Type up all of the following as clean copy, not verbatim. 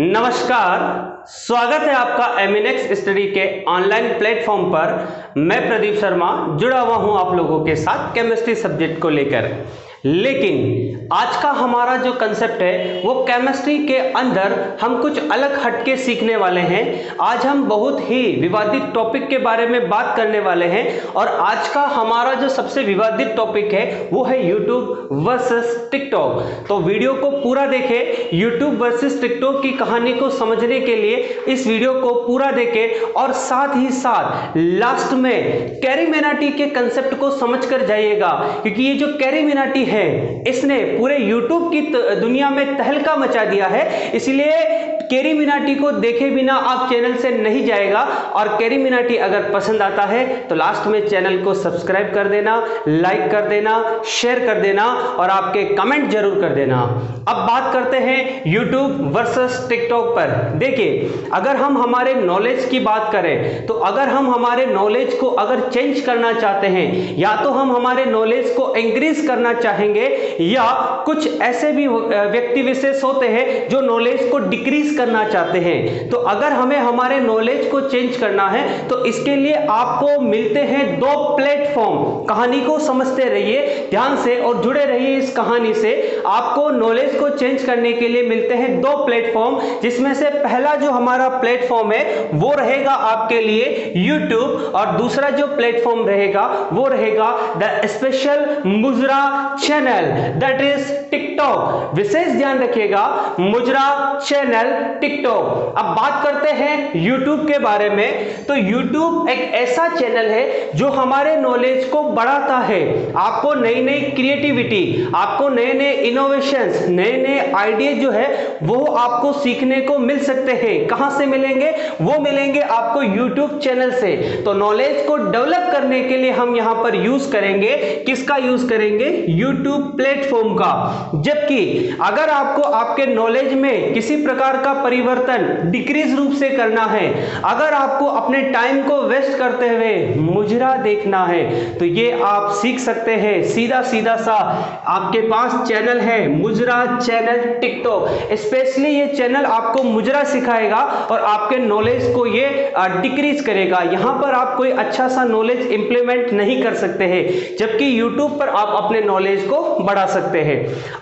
नमस्कार, स्वागत है आपका एमिनेक्स स्टडी के ऑनलाइन प्लेटफॉर्म पर। मैं प्रदीप शर्मा जुड़ा हुआ हूं आप लोगों के साथ केमिस्ट्री सब्जेक्ट को लेकर। लेकिन आज का हमारा जो कंसेप्ट है वो केमिस्ट्री के अंदर हम कुछ अलग हटके सीखने वाले हैं। आज हम बहुत ही विवादित टॉपिक के बारे में बात करने वाले हैं और आज का हमारा जो सबसे विवादित टॉपिक है वो है यूट्यूब वर्सेस टिकटॉक। तो वीडियो को पूरा देखें। यूट्यूब वर्सेस टिकटॉक की कहानी को समझने के लिए इस वीडियो को पूरा देखें और साथ ही साथ लास्ट में कैरी मिनाटी के कंसेप्ट को समझ कर जाइएगा, क्योंकि ये जो कैरी मिनाटी है इसने पूरे YouTube की दुनिया में तहलका मचा दिया है। इसलिए कैरी मिनाटी को देखे बिना आप चैनल से नहीं जाएगा। और कैरी मिनाटी अगर पसंद आता है तो लास्ट में चैनल को सब्सक्राइब कर देना, लाइक कर देना, शेयर कर देना और आपके कमेंट जरूर कर देना। अब बात करते हैं YouTube वर्सेस टिकटॉक पर। देखिए, अगर हम हमारे नॉलेज की बात करें तो अगर हम हमारे नॉलेज को अगर चेंज करना चाहते हैं, या तो हम हमारे नॉलेज को इंक्रीज करना चाहेंगे या कुछ ऐसे भी व्यक्ति विशेष होते हैं जो नॉलेज को डिक्रीज करना चाहते हैं। तो अगर हमें हमारे नॉलेज को चेंज करना है तो इसके लिए आपको मिलते हैं दो प्लेटफॉर्म। कहानी को समझते रहिए ध्यान से और जुड़े रहिए इस कहानी से। आपको नॉलेज को चेंज करने के लिए मिलते हैं दो प्लेटफॉर्म, जिसमें से पहला जो हमारा प्लेटफॉर्म है वो रहेगा आपके लिए YouTube और दूसरा जो प्लेटफॉर्म रहेगा वो रहेगा द स्पेशल मुजरा चैनल, दैट इज टिकटॉक। विशेष ध्यान रखिएगा, मुजरा चैनल टिकटॉक। अब बात करते हैं YouTube के बारे में। तो YouTube एक ऐसा चैनल है जो हमारे नॉलेज को बढ़ाता है। आपको नई नई क्रिएटिविटी, आपको नए नए इनोवेशंस, नए नए आइडिया जो है वो आपको सीखने को मिल सकते हैं। कहां से मिलेंगे? वो मिलेंगे आपको YouTube चैनल से। तो नॉलेज को डेवलप करने के लिए हम यहां पर यूज करेंगे, किसका यूज करेंगे? YouTube प्लेटफॉर्म का। जबकि अगर आपको आपके नॉलेज में किसी प्रकार का परिवर्तन डिक्रीज रूप से करना है, अगर आपको अपने टाइम को वेस्ट करते हुए मुजरा देखना है, तो ये आप सीख सकते हैं। सीधा सीधा सा आपके पास चैनल है मुजरा चैनल टिकटॉक। स्पेशली ये चैनल आपको मुजरा सिखाएगा और आपके नॉलेज को ये डिक्रीज करेगा। यहां पर आप कोई अच्छा सा नॉलेज इंप्लीमेंट नहीं कर सकते हैं, जबकि यूट्यूब पर आप अपने नॉलेज को बढ़ा सकते हैं।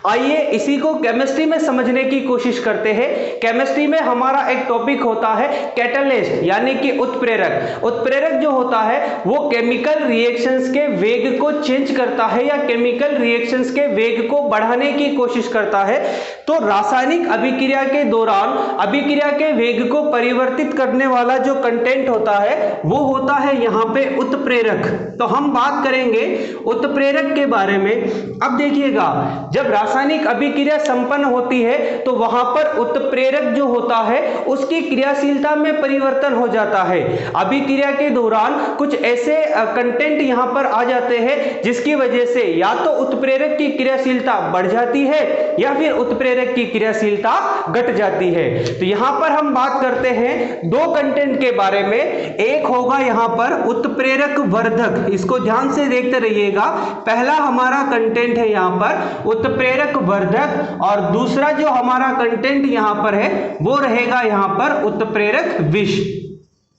आइए इसी को केमिस्ट्री में समझने की कोशिश करते हैं। केमिस्ट्री में हमारा एक टॉपिक होता है कैटलिस्ट, यानी कि उत्प्रेरक। उत्प्रेरक जो होता है वो केमिकल रिएक्शंस के वेग को चेंज करता है या केमिकल रिएक्शंस के वेग को बढ़ाने की कोशिश करता है। तो रासायनिक अभिक्रिया के दौरान अभिक्रिया के वेग को परिवर्तित करने वाला जो कंटेंट होता है वो होता है यहां पे उत्प्रेरक। तो हम बात करेंगे उत्प्रेरक के बारे में। अब देखिएगा, जब रासायनिक अभिक्रिया संपन्न होती है तो वहां पर उत्प्रेरक जो होता है उसकी क्रियाशीलता में परिवर्तन हो जाता है। अभिक्रिया के दौरान कुछ ऐसे कंटेंट यहां पर आ जाते हैं जिसकी वजह से या तो उत्प्रेरक की क्रियाशीलता बढ़ जाती है या फिर उत्प्रेरक की क्रियाशीलता घट जाती है। तो यहां पर हम बात करते हैं दो कंटेंट के बारे में। एक होगा यहां पर उत्प्रेरक वर्धक, इसको ध्यान से देखते रहिएगा। पहला हमारा कंटेंट है यहां पर उत्प्रेरक वर्धक और दूसरा जो हमारा कंटेंट यहां पर है वो रहेगा यहां पर उत्प्रेरक विष।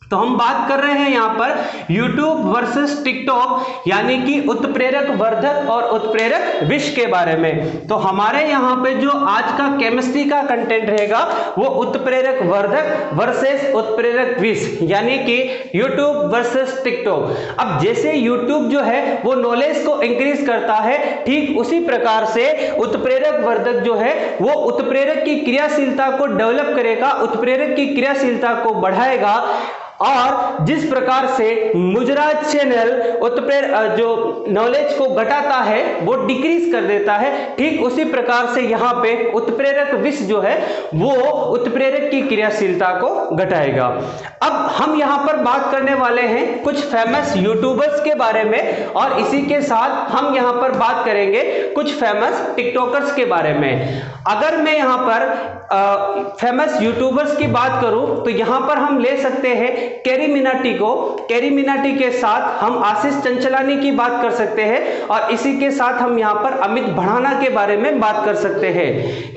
तो हम बात कर रहे हैं यहां पर YouTube वर्सेस टिकटॉक, यानी कि उत्प्रेरक वर्धक और उत्प्रेरक विष के बारे में। तो हमारे यहां पे जो आज का केमिस्ट्री का कंटेंट रहेगा वो उत्प्रेरक वर्धक वर्सेस उत्प्रेरक विष, यानी कि YouTube वर्सेस टिकटॉक। अब जैसे YouTube जो है वो नॉलेज को इंक्रीज करता है, ठीक उसी प्रकार से उत्प्रेरक वर्धक जो है वो उत्प्रेरक की क्रियाशीलता को डेवलप करेगा, उत्प्रेरक की क्रियाशीलता को बढ़ाएगा। और जिस प्रकार से मुजरा चैनल उत्प्रेरक जो नॉलेज को घटाता है वो डिक्रीज कर देता है, ठीक उसी प्रकार से यहाँ पे उत्प्रेरक विष जो है वो उत्प्रेरक की क्रियाशीलता को घटाएगा। अब हम यहाँ पर बात करने वाले हैं कुछ फेमस यूट्यूबर्स के बारे में और इसी के साथ हम यहाँ पर बात करेंगे कुछ फेमस टिकटॉकर्स के बारे में। अगर मैं यहाँ पर फेमस यूट्यूबर्स की बात करूं तो यहाँ पर हम ले सकते हैं कैरीमिनाटी के साथ हम आशीष चंचलानी की बात कर सकते हैं और इसी के साथ हम यहाँ पर अमित भड़ाना के बारे में बात कर सकते हैं।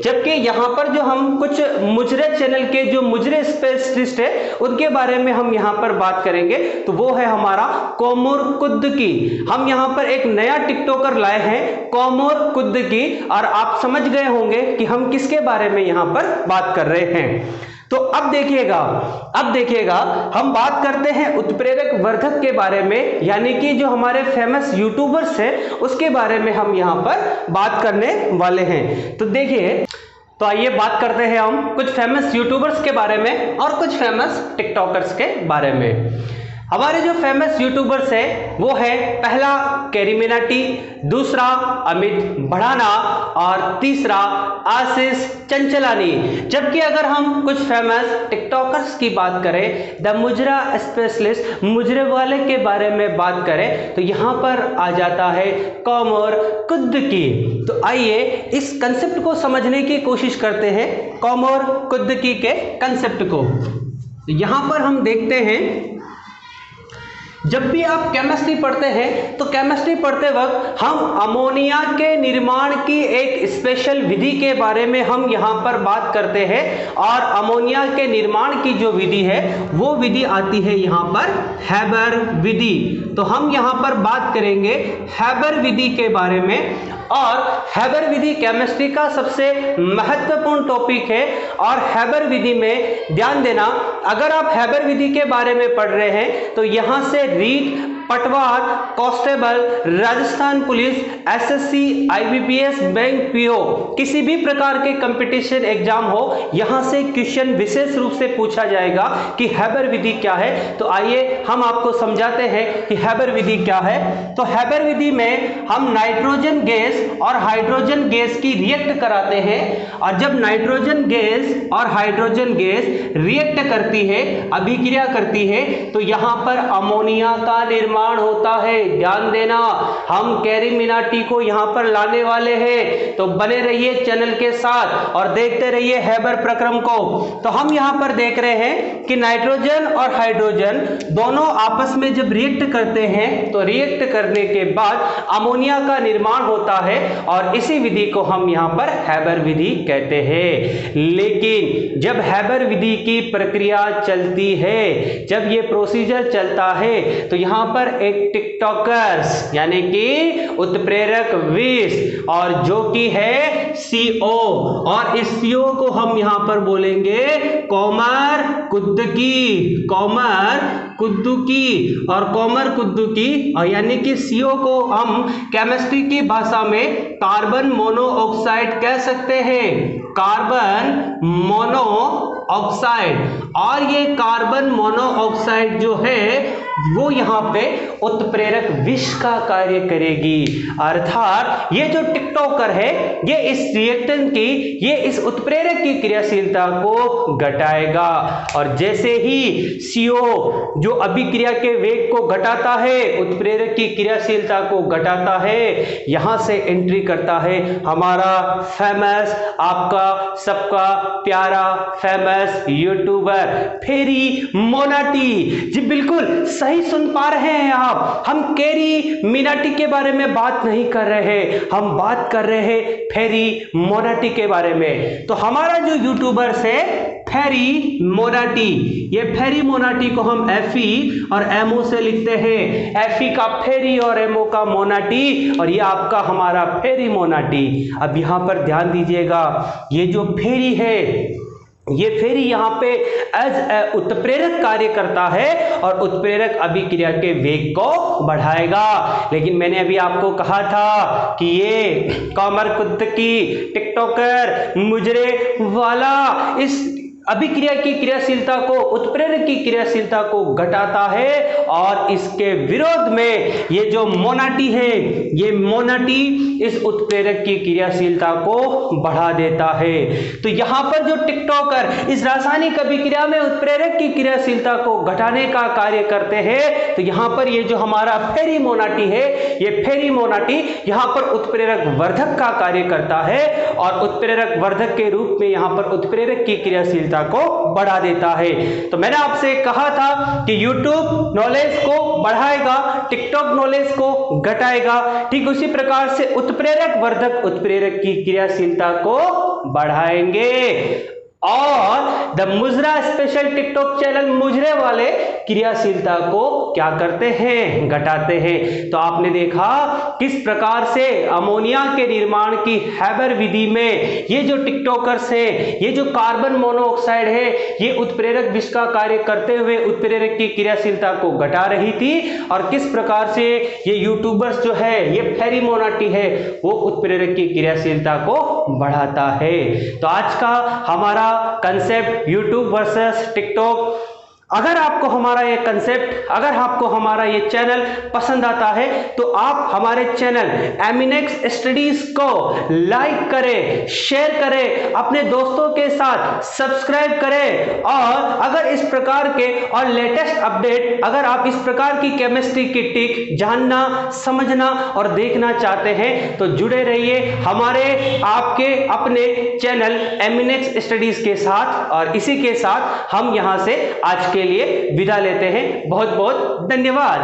जबकि यहाँ पर जो हम कुछ मुजरे चैनल के जो मुजरे स्पेशलिस्ट है उनके बारे में हम यहाँ पर बात करेंगे, तो वो है हमारा कोमर कुद्दकी। हम यहाँ पर एक नया टिकटॉकर लाए हैं कोमर कुद्दकी, और आप समझ गए होंगे कि हम किसके बारे में यहाँ पर बात कर रहे हैं। तो अब देखिएगा हम बात करते हैं उत्प्रेरक वर्धक के बारे में, यानी कि जो हमारे फेमस यूट्यूबर्स हैं उसके बारे में हम यहाँ पर बात करने वाले हैं। तो देखिए, तो आइए बात करते हैं हम कुछ फेमस यूट्यूबर्स के बारे में और कुछ फेमस टिकटॉकर्स के बारे में। हमारे जो फेमस यूट्यूबर्स है वो है पहला कैरीमिनाटी, दूसरा अमित भड़ाना और तीसरा आशीष चंचलानी। जबकि अगर हम कुछ फेमस टिकटॉकर्स की बात करें, द मुजरा स्पेशलिस्ट मुजरे वाले के बारे में बात करें, तो यहाँ पर आ जाता है कोमर कुद्दकी। तो आइए इस कंसेप्ट को समझने की कोशिश करते हैं, कोमर कुद्दकी के कंसेप्ट को। यहाँ पर हम देखते हैं, जब भी आप केमिस्ट्री पढ़ते हैं तो केमिस्ट्री पढ़ते वक्त हम अमोनिया के निर्माण की एक स्पेशल विधि के बारे में हम यहाँ पर बात करते हैं, और अमोनिया के निर्माण की जो विधि है वो विधि आती है यहाँ पर हैबर विधि। तो हम यहाँ पर बात करेंगे हैबर विधि के बारे में, और हैबर विधि केमिस्ट्री का सबसे महत्वपूर्ण टॉपिक है। और हैबर विधि में ध्यान देना, अगर आप हैबर विधि के बारे में पढ़ रहे हैं तो यहां से रीट, पटवार, constable, Rajasthan police, SSC, IBPS, bank PO, किसी भी प्रकार के कंपटीशन एग्जाम हो, यहां से क्वेश्चन विशेष रूप से पूछा जाएगा कि हैबर विधि क्या है। तो आइए हम आपको समझाते हैं कि हैबर विधि क्या है। तो हैबर विधि में हम नाइट्रोजन गैस और हाइड्रोजन गैस की रिएक्ट कराते हैं, और जब नाइट्रोजन गैस और हाइड्रोजन गैस रिएक्ट करती है, अभिक्रिया करती है, तो यहां पर अमोनिया का निर्माण होता है। ध्यान देना, हम कैरीमिनाटी को यहां पर लाने वाले हैं, तो बने रहिए चैनल के साथ और देखते रहिए हैबर प्रक्रम को। तो हम यहां पर देख रहे हैं कि नाइट्रोजन और हाइड्रोजन दोनों आपस में जब रिएक्ट करते हैं तो रिएक्ट करने के बाद अमोनिया का निर्माण होता है, और इसी विधि को हम यहां पर हैबर विधि कहते हैं। लेकिन जब हैबर विधि की प्रक्रिया चलती है, जब ये प्रोसीजर चलता है, तो यहां पर एक टिकटॉकर्स यानी कि उत्प्रेरक विष, और जो कि है CO, और इस CO को हम यहां पर बोलेंगे कोमर कुद्दकी, कोमर कुद्दकी। और कोमर कुद्दकी और यानी कि CO को हम केमिस्ट्री की भाषा में कार्बन मोनोऑक्साइड कह सकते हैं, कार्बन मोनोऑक्साइड। और ये कार्बन मोनोऑक्साइड जो है वो यहाँ पे उत्प्रेरक विष का कार्य करेगी, अर्थात ये जो टिकटॉकर है ये इस रिएक्टेंट की, ये इस उत्प्रेरक की क्रियाशीलता को घटाएगा। और जैसे ही CO जो अभिक्रिया के वेग को घटाता है, उत्प्रेरक की क्रियाशीलता को घटाता है, यहां से एंट्री करता है हमारा फेमस, आपका सबका प्यारा फेमस यूट्यूबर फेरी मोनाटी। जी बिल्कुल सही सुन पा रहे हैं आप, हम कैरीमिनाटी के बारे में बात नहीं कर रहे हैं, हम बात कर रहे हैं फेरी मोनाटी के बारे में। तो हमारा जो यूट्यूबर्स है फेरी मोनाटी, ये फेरी मोनाटी को हम FE और MO से लिखते हैं, FE का फेरी और MO का मोनाटी, और ये आपका हमारा फेरी मोनाटी। अब यहां पर ध्यान दीजिएगा, ये जो फेरी है, ये फेरी यहाँ पे एज उत्प्रेरक कार्य करता है और उत्प्रेरक अभिक्रिया के वेग को बढ़ाएगा। लेकिन मैंने अभी आपको कहा था कि ये कोमर कुद्दकी टिकटॉकर मुजरे वाला इस अभिक्रिया की क्रियाशीलता को, उत्प्रेरक की क्रियाशीलता को घटाता है, और इसके विरोध में ये जो मोनाटी है, ये मोनाटी इस उत्प्रेरक की क्रियाशीलता को बढ़ा देता है। तो यहां पर जो टिकटॉकर इस रासायनिक अभिक्रिया में उत्प्रेरक की क्रियाशीलता को घटाने का कार्य करते हैं, तो यहां पर ये जो हमारा फेरी मोनाटी है, ये फेरी मोनाटी यहां पर उत्प्रेरक वर्धक का कार्य करता है, और उत्प्रेरक वर्धक के रूप में यहां पर उत्प्रेरक की क्रियाशीलता क्रियाशीलता को बढ़ा देता है। तो मैंने आपसे कहा था कि YouTube नॉलेज को बढ़ाएगा, TikTok नॉलेज को घटाएगा, ठीक उसी प्रकार से उत्प्रेरक वर्धक उत्प्रेरक की क्रियाशीलता को बढ़ाएंगे। और द मुजरा स्पेशल टिकटॉक चैनल मुजरे वाले क्रियाशीलता को क्या करते हैं, घटाते हैं। तो आपने देखा किस प्रकार से अमोनिया के निर्माण की हैबर विधि में ये जो टिकटॉकर्स हैं, ये जो कार्बन मोनोऑक्साइड है, ये उत्प्रेरक विष का कार्य करते हुए उत्प्रेरक की क्रियाशीलता को घटा रही थी, और किस प्रकार से ये यूट्यूबर्स जो है, ये फेरोमोनाटी है, वो उत्प्रेरक की क्रियाशीलता को बढ़ाता है। तो आज का हमारा कंसेप्ट यूट्यूब वर्सेस टिकटॉक। अगर आपको हमारा ये कंसेप्ट, अगर आपको हमारा ये चैनल पसंद आता है तो आप हमारे चैनल एमिनेक्स स्टडीज को लाइक करें, शेयर करें, अपने दोस्तों के साथ सब्सक्राइब करें। और अगर इस प्रकार के और लेटेस्ट अपडेट, अगर आप इस प्रकार की केमिस्ट्री की टिक जानना, समझना और देखना चाहते हैं तो जुड़े रहिए हमारे आपके अपने चैनल एमिनेक्स स्टडीज के साथ। और इसी के साथ हम यहां से आज के लिए विदा लेते हैं। बहुत बहुत धन्यवाद।